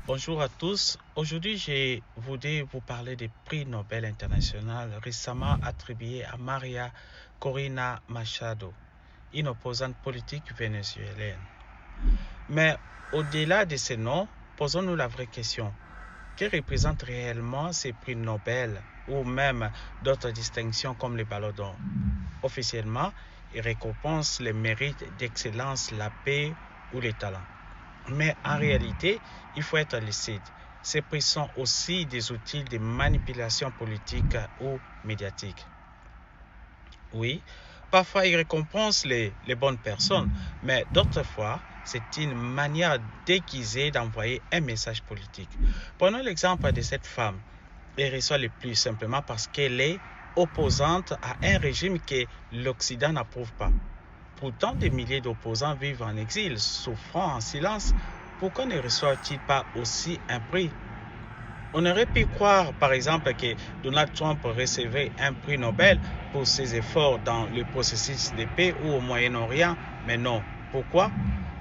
Bonjour à tous. Aujourd'hui, je voudrais vous parler des prix Nobel international récemment attribués à Maria Corina Machado, une opposante politique vénézuélienne. Mais au-delà de ces noms, posons-nous la vraie question. Que représentent réellement ces prix Nobel ou même d'autres distinctions comme les Ballons d'Or? Officiellement, ils récompensent les mérites d'excellence, la paix ou les talents. Mais en réalité, il faut être lucide. Ces prix sont aussi des outils de manipulation politique ou médiatique. Oui, parfois ils récompensent les bonnes personnes, mais d'autres fois, c'est une manière déguisée d'envoyer un message politique. Prenons l'exemple de cette femme. Elle reçoit le plus simplement parce qu'elle est opposante à un régime que l'Occident n'approuve pas. Pourtant, des milliers d'opposants vivent en exil, souffrant en silence. Pourquoi ne reçoivent-ils pas aussi un prix? On aurait pu croire, par exemple, que Donald Trump recevait un prix Nobel pour ses efforts dans le processus de paix ou au Moyen-Orient, mais non. Pourquoi?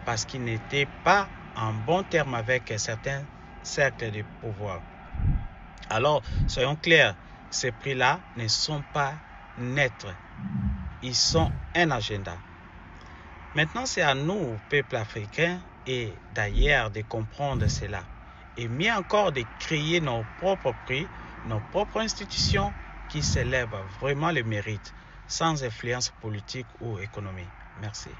Parce qu'il n'était pas en bon terme avec certains cercles de pouvoir. Alors, soyons clairs, ces prix-là ne sont pas neutres. Ils sont un agenda. Maintenant, c'est à nous, peuple africain et d'ailleurs, de comprendre cela. Et mieux encore, de créer nos propres prix, nos propres institutions qui s'élèvent vraiment le mérite, sans influence politique ou économique. Merci.